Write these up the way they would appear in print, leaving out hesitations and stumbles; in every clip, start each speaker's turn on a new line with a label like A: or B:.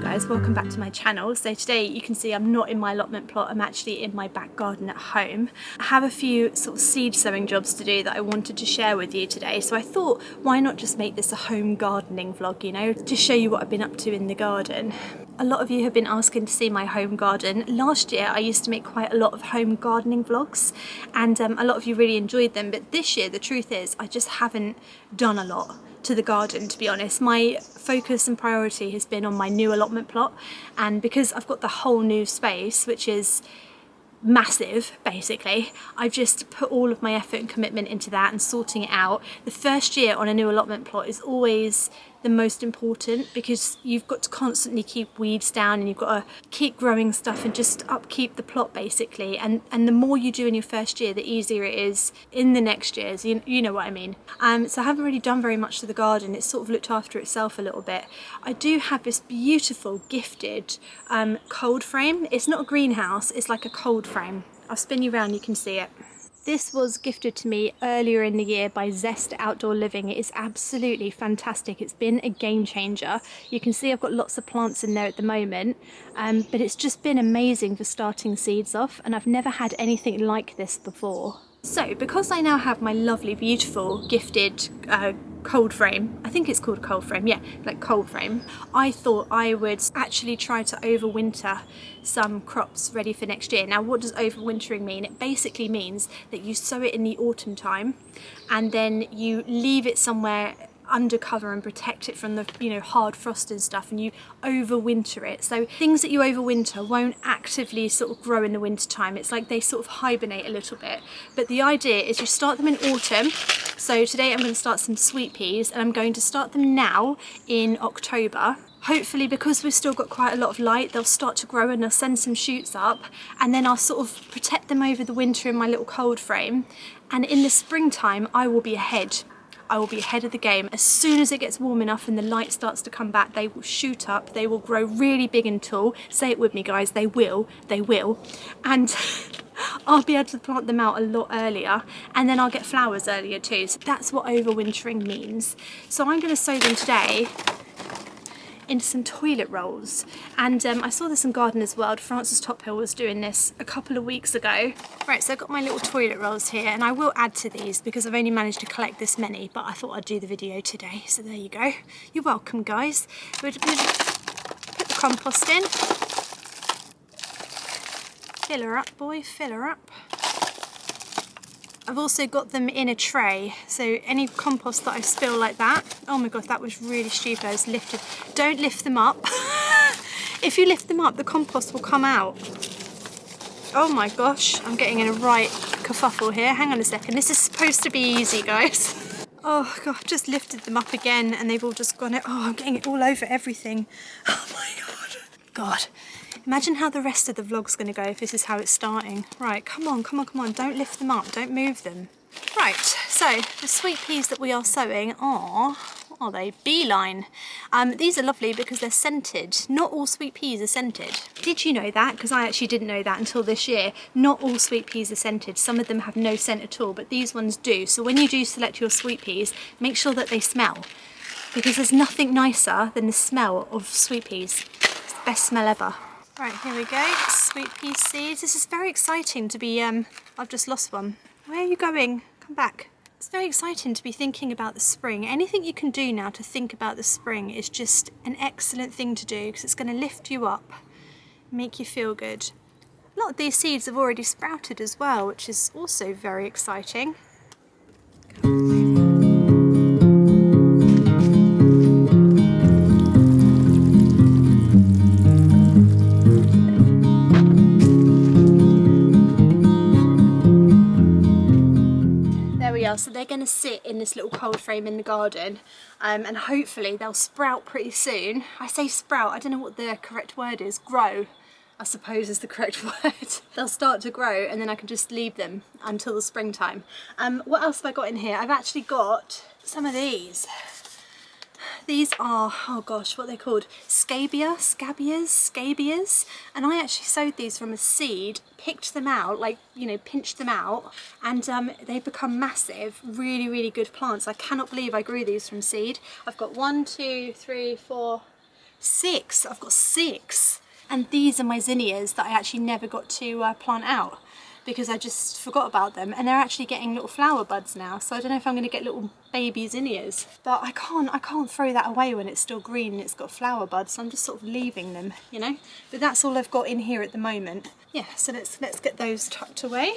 A: guys, welcome back to my channel. So today you can see I'm not in my allotment plot, I'm actually in my back garden at home. I have a few sort of seed sowing jobs to do that I wanted to share with you today, so I thought why not just make this a home gardening vlog, you know, to show you what I've been up to in the garden. A lot of you have been asking to see my home garden. Last year I used to make quite a lot of home gardening vlogs and a lot of you really enjoyed them, but this year the truth is I just haven't done a lot to the garden, to be honest. My focus and priority has been on my new allotment plot, and because I've got the whole new space, which is massive basically, I've just put all of my effort and commitment into that and sorting it out. The first year on a new allotment plot is always the most important because you've got to constantly keep weeds down and you've got to keep growing stuff and just upkeep the plot basically, and the more you do in your first year the easier it is in the next years, you know what I mean. So I haven't really done very much to the garden. It's sort of looked after itself a little bit. I do have this beautiful gifted cold frame. It's not a greenhouse, it's like a cold frame. I'll spin you around, you can see it. This was gifted to me earlier in the year by Zest Outdoor Living. It is absolutely fantastic. It's been a game changer. You can see I've got lots of plants in there at the moment, but it's just been amazing for starting seeds off, and I've never had anything like this before. So because I now have my lovely, beautiful, gifted cold frame, I think it's called cold frame, yeah, like cold frame, I thought I would actually try to overwinter some crops ready for next year. Now what does overwintering mean? It basically means that you sow it in the autumn time and then you leave it somewhere under cover and protect it from the, you know, hard frost and stuff, and you overwinter it. So things that you overwinter won't actively sort of grow in the winter time. It's like they sort of hibernate a little bit. But the idea is you start them in autumn. So today I'm going to start some sweet peas, and I'm going to start them now in October. Hopefully, because we've still got quite a lot of light, they'll start to grow and they'll send some shoots up, and then I'll sort of protect them over the winter in my little cold frame, and in the springtime I will be ahead. I will be ahead of the game. As soon as it gets warm enough and the light starts to come back, they will shoot up, they will grow really big and tall. Say it with me guys, they will. And I'll be able to plant them out a lot earlier, and then I'll get flowers earlier too. So that's what overwintering means. So I'm going to sow them today into some toilet rolls, and I saw this in Gardener's World. Frances Tophill was doing this a couple of weeks ago. Right, so I've got my little toilet rolls here, and I will add to these because I've only managed to collect this many, but I thought I'd do the video today, so there you go. You're welcome guys. We'll put the compost in. Fill her up boy, fill her up. I've also got them in a tray, so any compost that I spill like that, oh my god, that was really stupid, I was lifted. Don't lift them up. If you lift them up, the compost will come out. Oh my gosh, I'm getting in a right kerfuffle here. Hang on a second, this is supposed to be easy, guys. Oh god, I've just lifted them up again and they've all just gone, oh, I'm getting it all over everything. Oh my god. God. Imagine how the rest of the vlog's going to go if this is how it's starting. Right, come on, don't lift them up, don't move them. Right, so the sweet peas that we are sowing are, what are they? Beeline. These are lovely because they're scented. Not all sweet peas are scented. Did you know that? Because I actually didn't know that until this year. Not all sweet peas are scented. Some of them have no scent at all, but these ones do. So when you do select your sweet peas, make sure that they smell, because there's nothing nicer than the smell of sweet peas. It's the best smell ever. Right, here we go, sweet pea seeds. This is very exciting to be, I've just lost one. Where are you going? Come back. It's very exciting to be thinking about the spring. Anything you can do now to think about the spring is just an excellent thing to do, because it's going to lift you up, make you feel good. A lot of these seeds have already sprouted as well, which is also very exciting. So they're going to sit in this little cold frame in the garden, and hopefully they'll sprout pretty soon. I say sprout, I don't know what the correct word is. Grow, I suppose, is the correct word. They'll start to grow and then I can just leave them until the springtime. What else have I got in here? I've actually got some of these. These are, oh gosh, what are they called? Scabias. And I actually sowed these from a seed, picked them out, like, you know, pinched them out, and they've become massive, really, really good plants. I cannot believe I grew these from seed. I've got 1, 2, 3, 4, 6. I've got 6. And these are my zinnias that I actually never got to plant out because I just forgot about them, and they're actually getting little flower buds now, so I don't know if I'm going to get little baby zinnias, but I can't throw that away when it's still green and it's got flower buds, so I'm just sort of leaving them, you know. But that's all I've got in here at the moment. Yeah, so let's get those tucked away.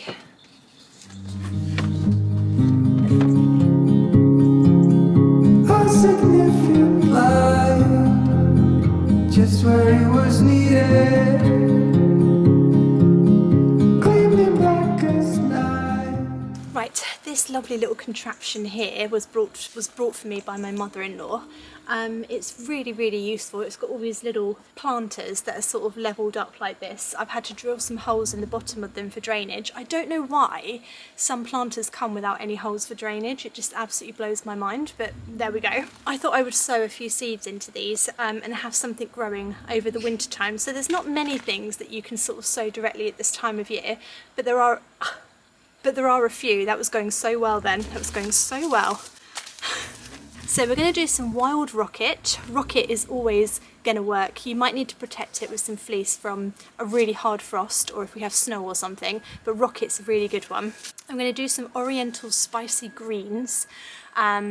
B: A significant light, just where it was needed, gleaming black as night.
A: Right, this lovely little contraption here was brought for me by my mother-in-law. It's really useful. It's got all these little planters that are sort of levelled up like this. I've had to drill some holes in the bottom of them for drainage. I don't know why some planters come without any holes for drainage. It just absolutely blows my mind, but there we go. I thought I would sow a few seeds into these and have something growing over the winter time. So there's not many things that you can sort of sow directly at this time of year, but there are a few. That was going so well then. That was going so well. So we're going to do some wild rocket. Rocket is always going to work. You might need to protect it with some fleece from a really hard frost or if we have snow or something, but rocket's a really good one. I'm going to do some oriental spicy greens,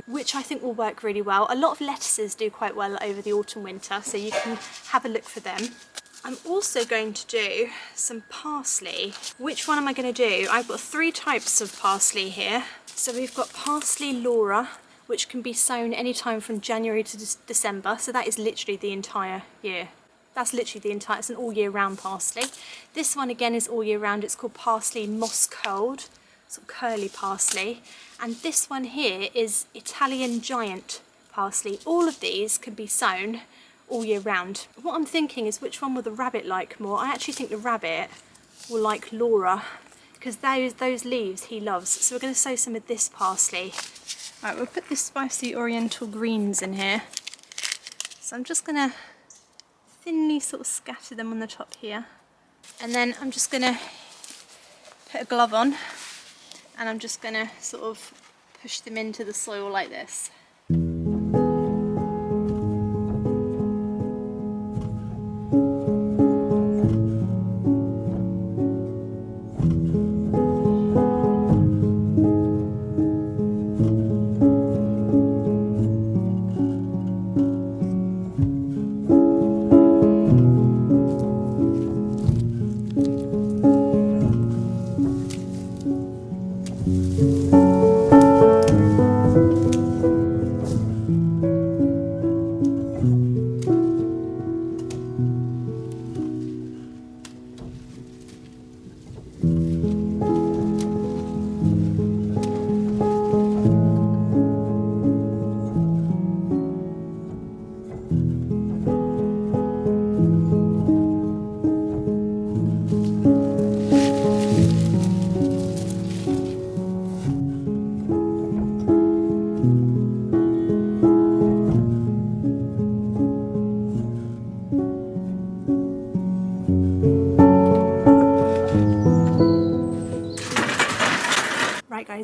A: which I think will work really well. A lot of lettuces do quite well over the autumn winter, so you can have a look for them. I'm also going to do some parsley. Which one am I going to do? I've got 3 types of parsley here. So we've got parsley Laura, which can be sown anytime from January to December. So that is literally the entire year. That's literally the entire, it's an all year round parsley. This one again is all year round. It's called parsley moss curled, sort of curly parsley. And this one here is Italian giant parsley. All of these can be sown all year round. What I'm thinking is which one will the rabbit like more? I actually think the rabbit will like Laura because those leaves he loves. So we're going to sow some of this parsley. Right, we'll put the spicy oriental greens in here. So I'm just going to thinly sort of scatter them on the top here. And then I'm just going to put a glove on and I'm just going to sort of push them into the soil like this.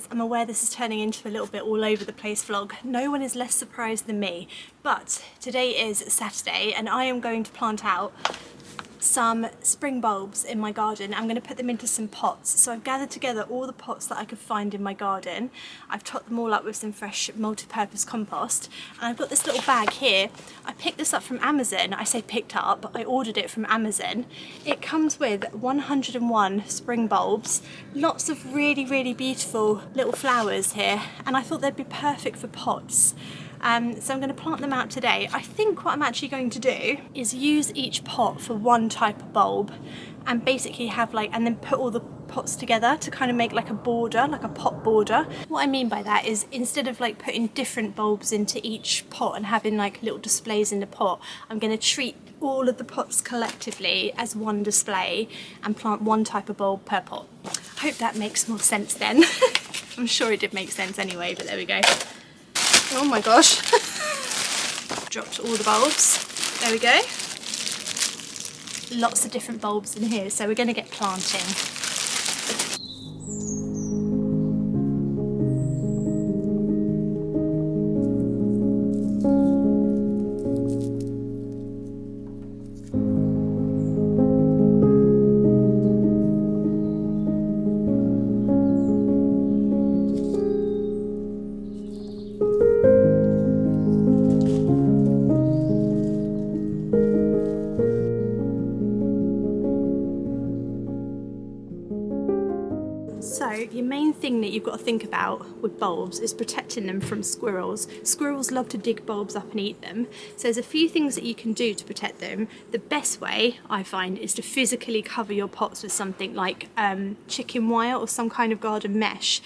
A: I'm aware this is turning into a little bit all over the place vlog. No one is less surprised than me, but today is Saturday and I am going to plant out some spring bulbs in my garden. I'm going to put them into some pots. So I've gathered together all the pots that I could find in my garden. I've topped them all up with some fresh multi-purpose compost, and I've got this little bag here. I picked this up from Amazon. I say picked up, I ordered it from Amazon. It comes with 101 spring bulbs, lots of really beautiful little flowers here, and I thought they'd be perfect for pots. So I'm going to plant them out today. I think what I'm actually going to do is use each pot for one type of bulb and basically have and then put all the pots together to kind of make like a border, like a pot border. What I mean by that is instead of putting different bulbs into each pot and having little displays in the pot, I'm going to treat all of the pots collectively as one display and plant one type of bulb per pot. I hope that makes more sense then. I'm sure it did make sense anyway, but there we go. Oh my gosh, dropped all the bulbs. There we go. Lots of different bulbs in here, so we're going to get planting. The main thing that you've got to think about with bulbs is protecting them from squirrels. Squirrels love to dig bulbs up and eat them. So there's a few things that you can do to protect them. The best way, I find, is to physically cover your pots with something like chicken wire or some kind of garden mesh,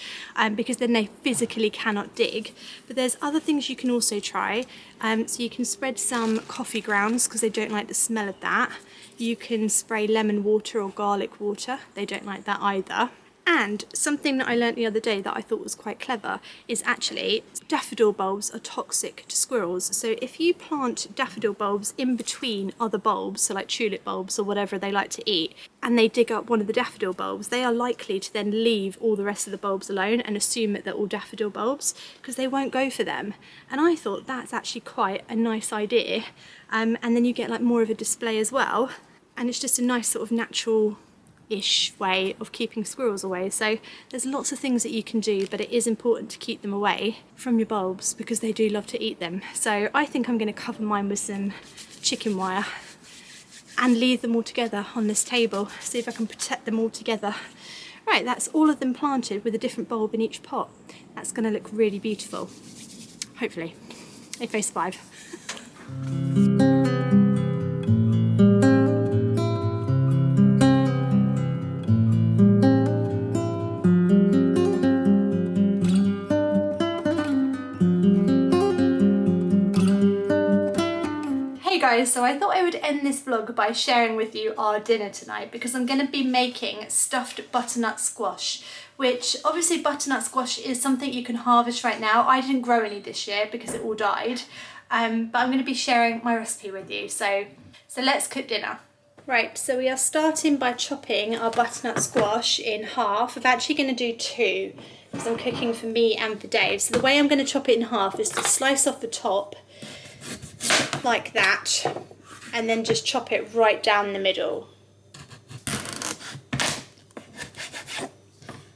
A: because then they physically cannot dig. But there's other things you can also try. So you can spread some coffee grounds because they don't like the smell of that. You can spray lemon water or garlic water. They don't like that either. And something that I learnt the other day that I thought was quite clever is actually daffodil bulbs are toxic to squirrels. So if you plant daffodil bulbs in between other bulbs, so like tulip bulbs or whatever they like to eat, and they dig up one of the daffodil bulbs, they are likely to then leave all the rest of the bulbs alone and assume that they're all daffodil bulbs because they won't go for them. And I thought that's actually quite a nice idea. And then you get like more of a display as well. And it's just a nice sort of natural-ish way of keeping squirrels away. So there's lots of things that you can do, but it is important to keep them away from your bulbs because they do love to eat them. So I think I'm going to cover mine with some chicken wire and leave them all together on this table, see if I can protect them all together. Right, that's all of them planted with a different bulb in each pot. That's going to look really beautiful, hopefully, if they survive. So I thought I would end this vlog by sharing with you our dinner tonight because I'm going to be making stuffed butternut squash, which obviously butternut squash is something you can harvest right now. I didn't grow any this year because it all died, but I'm going to be sharing my recipe with you. So let's cook dinner. Right, so we are starting by chopping our butternut squash in half. I'm actually going to do two because I'm cooking for me and for Dave. So the way I'm going to chop it in half is to slice off the top like that and then just chop it right down the middle.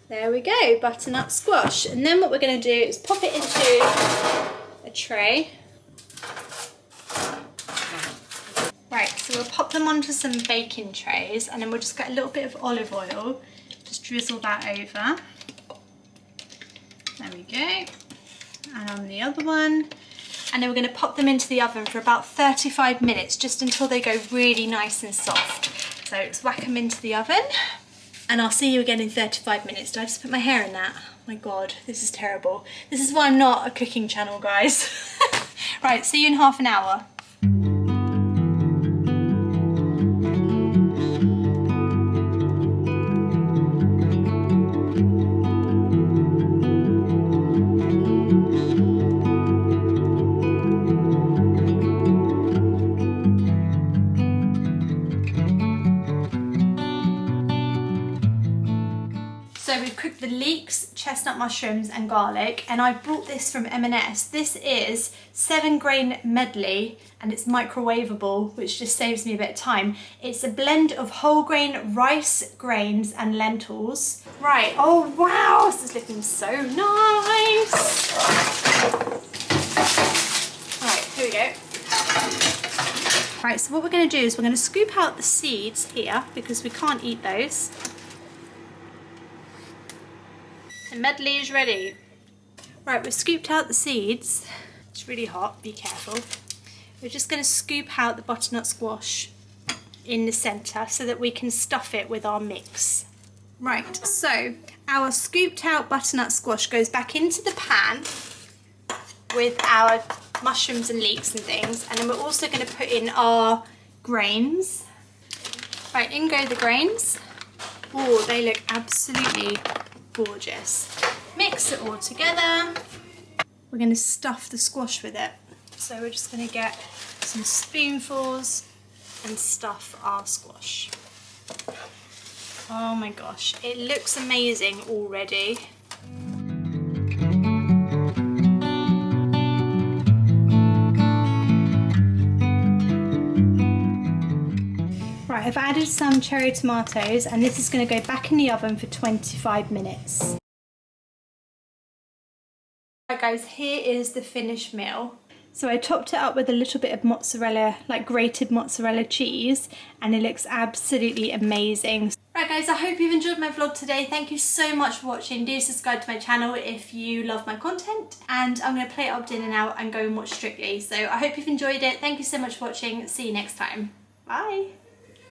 A: There we go, butternut squash. And then what we're going to do is pop it into a tray. Right, so we'll pop them onto some baking trays and then we'll just get a little bit of olive oil, just drizzle that over. There we go. And on the other one. And then we're going to pop them into the oven for about 35 minutes, just until they go really nice and soft. So let's whack them into the oven and I'll see you again in 35 minutes. Did I just put my hair in that? Oh my God, this is terrible. This is why I'm not a cooking channel, guys. Right, see you in half an hour. So we've cooked the leeks, chestnut mushrooms and garlic, and I bought this from M&S. This is 7-grain medley and it's microwavable, which just saves me a bit of time. It's a blend of whole grain rice, grains and lentils. Right, oh wow, this is looking so nice. Alright, here we go. Right, so what we're going to do is we're going to scoop out the seeds here because we can't eat those. The medley is ready. Right, we've scooped out the seeds. It's really hot, be careful. We're just going to scoop out the butternut squash in the centre so that we can stuff it with our mix. Right, so our scooped out butternut squash goes back into the pan with our mushrooms and leeks and things, and then we're also going to put in our grains. Right, in go the grains. Oh, they look absolutely gorgeous. Mix it all together. We're going to stuff the squash with it. So we're just going to get some spoonfuls and stuff our squash. Oh my gosh, it looks amazing already. Right, I've added some cherry tomatoes and this is going to go back in the oven for 25 minutes. Right guys, here is the finished meal. So I topped it up with a little bit of mozzarella, like grated mozzarella cheese, and it looks absolutely amazing. Right guys, I hope you've enjoyed my vlog today. Thank you so much for watching. Do subscribe to my channel if you love my content, and I'm going to play it opt in and out and go and watch Strictly. So I hope you've enjoyed it. Thank you so much for watching. See you next time. Bye.